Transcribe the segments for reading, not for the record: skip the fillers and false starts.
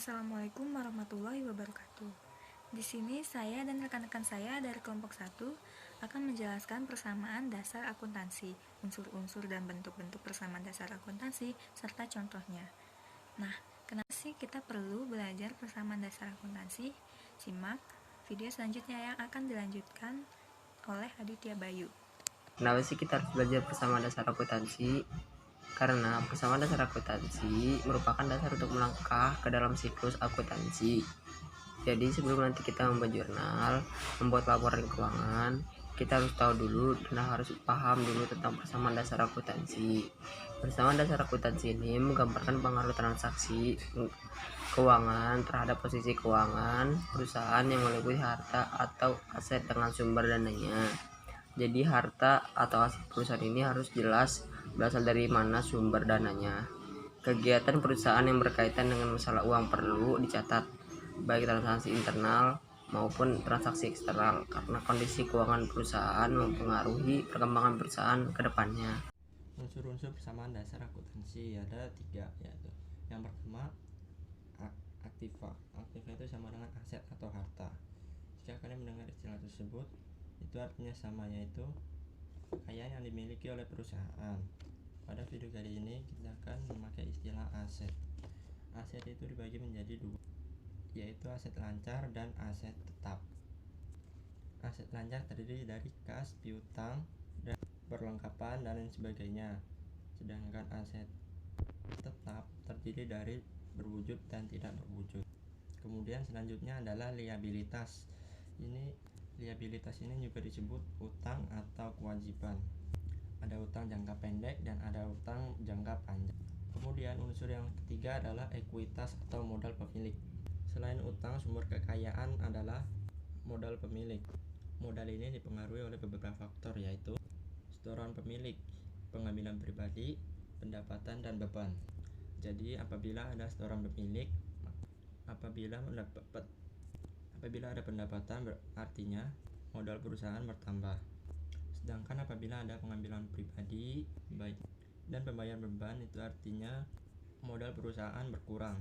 Assalamualaikum warahmatullahi wabarakatuh. Di sini saya dan rekan-rekan saya dari kelompok 1 akan menjelaskan persamaan dasar akuntansi, unsur-unsur dan bentuk-bentuk persamaan dasar akuntansi, serta contohnya. Nah, kenapa sih kita perlu belajar persamaan dasar akuntansi? Simak video selanjutnya yang akan dilanjutkan oleh Aditya Bayu. Kenapa sih kita harus belajar persamaan dasar akuntansi? Karena persamaan dasar akuntansi merupakan dasar untuk melangkah ke dalam siklus akuntansi. Jadi sebelum nanti kita membuat jurnal, membuat laporan keuangan, kita harus tahu dulu dan harus paham dulu tentang persamaan dasar akuntansi. Persamaan dasar akuntansi ini menggambarkan pengaruh transaksi keuangan terhadap posisi keuangan perusahaan yang meliputi harta atau aset dengan sumber dananya. Jadi harta atau aset perusahaan ini harus jelas berasal dari mana sumber dananya. Kegiatan perusahaan yang berkaitan dengan masalah uang perlu dicatat, baik transaksi internal maupun transaksi eksternal, karena kondisi keuangan perusahaan mempengaruhi perkembangan perusahaan ke depannya. Unsur-unsur persamaan dasar akuntansi ada 3, yaitu yang pertama aktiva. Aktiva itu sama dengan aset atau harta. Jika kalian mendengar istilah tersebut, itu artinya sama, yaitu kekayaan yang dimiliki oleh perusahaan. Pada video kali ini kita akan memakai istilah aset. Aset itu dibagi menjadi 2, yaitu aset lancar dan aset tetap. Aset lancar terdiri dari kas, piutang, dan perlengkapan dan lain sebagainya. Sedangkan aset tetap terdiri dari berwujud dan tidak berwujud. Kemudian selanjutnya adalah liabilitas. Liabilitas ini juga disebut utang atau kewajiban. Ada utang jangka pendek dan ada utang jangka panjang. Kemudian unsur yang ketiga adalah ekuitas atau modal pemilik. Selain utang, sumber kekayaan adalah modal pemilik. Modal ini dipengaruhi oleh beberapa faktor, yaitu setoran pemilik, pengambilan pribadi, pendapatan, dan beban. Jadi apabila ada setoran pemilik, apabila ada pendapatan, artinya modal perusahaan bertambah. Sedangkan apabila ada pengambilan pribadi dan pembayaran beban, itu artinya modal perusahaan berkurang.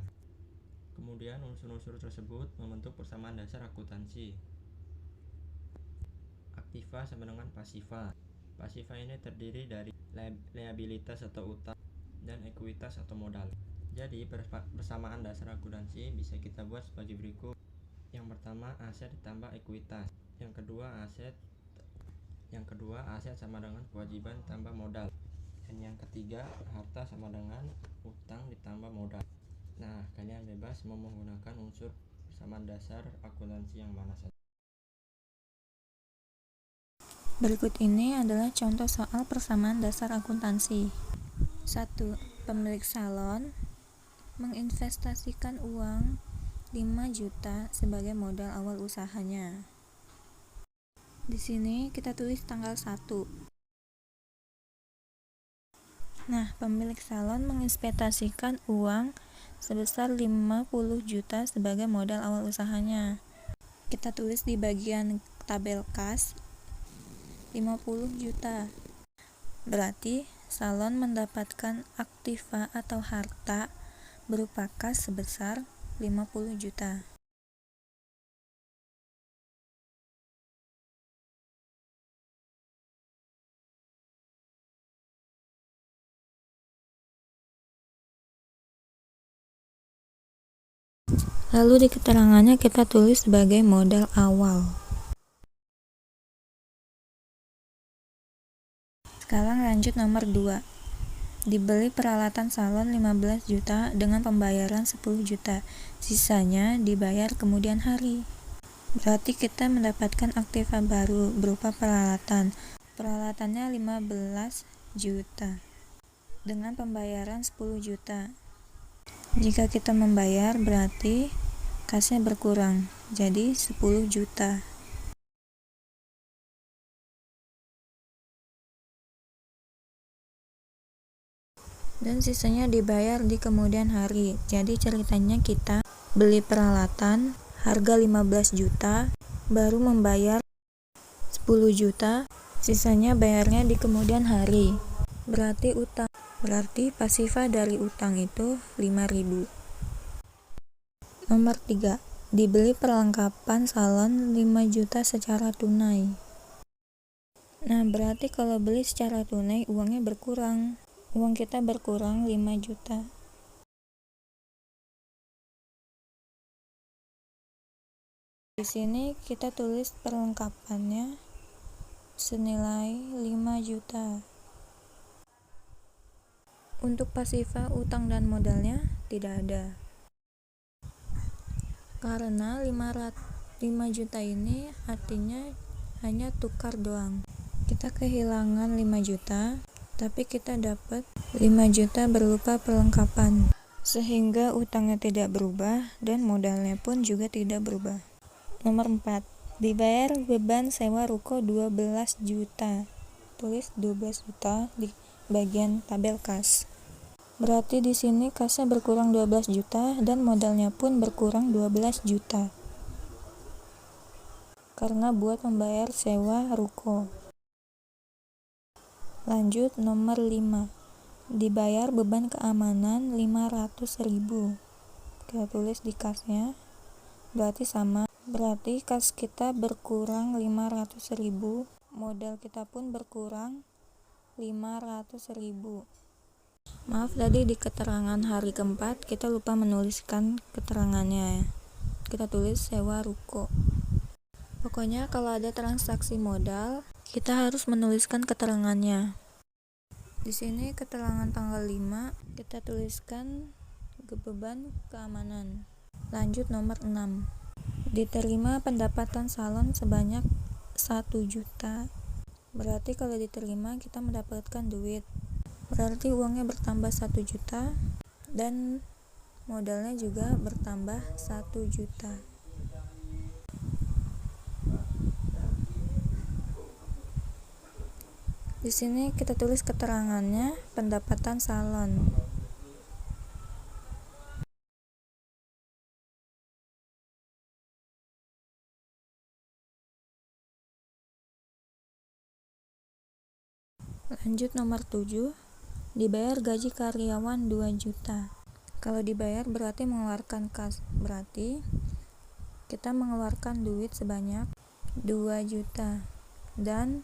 Kemudian unsur-unsur tersebut membentuk persamaan dasar akuntansi. Aktiva sama dengan pasiva. Pasiva ini terdiri dari liabilitas atau utang dan ekuitas atau modal. Jadi persamaan dasar akuntansi bisa kita buat sebagai berikut. Yang pertama, aset ditambah ekuitas. Yang kedua aset sama dengan kewajiban tambah modal. Dan yang ketiga, harta sama dengan utang ditambah modal. Nah, kalian bebas mau menggunakan unsur persamaan dasar akuntansi yang mana saja. Berikut ini adalah contoh soal persamaan dasar akuntansi. 1. Pemilik salon menginvestasikan uang 5 juta sebagai modal awal usahanya. Di sini kita tulis tanggal 1. Nah, pemilik salon menginvestasikan uang sebesar 50 juta sebagai modal awal usahanya. Kita tulis di bagian tabel kas 50 juta. Berarti salon mendapatkan aktiva atau harta berupa kas sebesar 50 juta. Lalu di keterangannya kita tulis sebagai modal awal. Sekarang lanjut nomor 2. Dibeli peralatan salon 15 juta dengan pembayaran 10 juta. Sisanya dibayar kemudian hari. Berarti kita mendapatkan aktiva baru berupa peralatan. Peralatannya 15 juta dengan pembayaran 10 juta. Jika kita membayar berarti kasnya berkurang, jadi 10 juta. Dan sisanya dibayar di kemudian hari. Jadi ceritanya kita beli peralatan harga 15 juta, baru membayar 10 juta, sisanya bayarnya di kemudian hari. Berarti pasiva dari utang itu 5.000. Nomor 3. Dibeli perlengkapan salon 5 juta secara tunai. Nah, berarti kalau beli secara tunai uangnya berkurang. Uang kita berkurang 5 juta. Di sini kita tulis perlengkapannya senilai 5 juta. Untuk pasifa, utang dan modalnya tidak ada. Karena 5 juta ini artinya hanya tukar doang. Kita kehilangan 5 juta, tapi kita dapat 5 juta berupa perlengkapan. Sehingga utangnya tidak berubah dan modalnya pun juga tidak berubah. Nomor 4. Dibayar beban sewa ruko 12 juta. Tulis 12 juta di bagian tabel kas. Berarti di sini kasnya berkurang 12 juta dan modalnya pun berkurang 12 juta. Karena buat membayar sewa ruko. Lanjut nomor 5. Dibayar beban keamanan 500.000. Kita tulis di kasnya. Berarti sama. Berarti kas kita berkurang 500.000, modal kita pun berkurang 500.000. Maaf, tadi di keterangan hari keempat kita lupa menuliskan keterangannya. Kita tulis sewa ruko. Pokoknya kalau ada transaksi modal, kita harus menuliskan keterangannya. Di sini keterangan tanggal 5 kita tuliskan beban keamanan. Lanjut nomor 6. Diterima pendapatan salon sebanyak 1 juta. Berarti kalau diterima kita mendapatkan duit. Berarti uangnya bertambah 1 juta dan modalnya juga bertambah 1 juta. Di sini kita tulis keterangannya pendapatan salon. Lanjut nomor 7. Dibayar gaji karyawan 2 juta. Kalau dibayar berarti mengeluarkan kas. Berarti kita mengeluarkan duit sebanyak 2 juta. Dan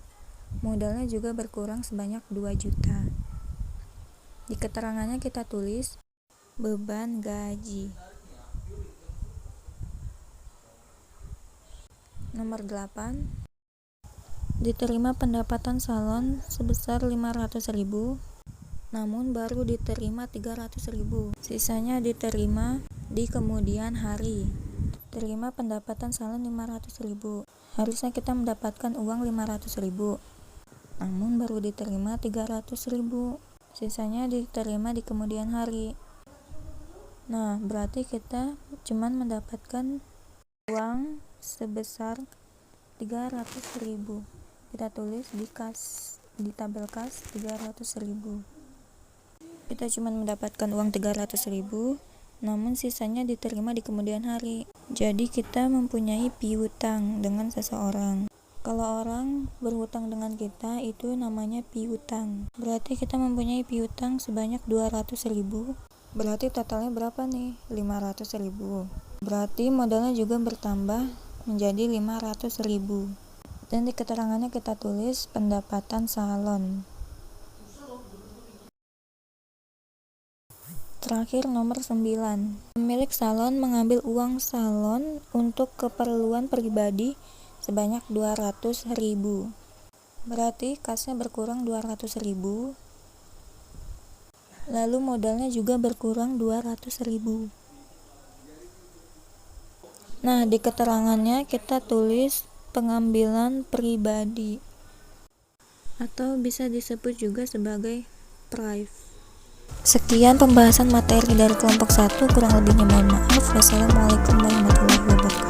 modalnya juga berkurang sebanyak 2 juta. Di keterangannya kita tulis beban gaji. Nomor 8. Diterima pendapatan salon sebesar 500.000, namun baru diterima 300.000. Sisanya diterima di kemudian hari. Terima pendapatan salon 500.000. Harusnya kita mendapatkan uang 500.000, namun baru diterima 300.000. Sisanya diterima di kemudian hari. Nah, berarti kita cuman mendapatkan uang sebesar 300.000. Kita tulis di tabel kas 300.000. Kita cuma mendapatkan uang 300.000, namun sisanya diterima di kemudian hari. Jadi kita mempunyai piutang dengan seseorang. Kalau orang berhutang dengan kita, itu namanya piutang. Berarti kita mempunyai piutang sebanyak 200.000. Berarti totalnya berapa nih? 500.000. Berarti modalnya juga bertambah menjadi 500.000. Dan di keterangannya kita tulis pendapatan salon. Terakhir nomor 9. Pemilik salon mengambil uang salon untuk keperluan pribadi sebanyak 200.000. Berarti kasnya berkurang 200.000. Lalu modalnya juga berkurang 200.000. Nah, di keterangannya kita tulis pengambilan pribadi, atau bisa disebut juga sebagai prive. Sekian pembahasan materi dari kelompok 1, kurang lebihnya mohon maaf. Wassalamualaikum warahmatullahi wabarakatuh.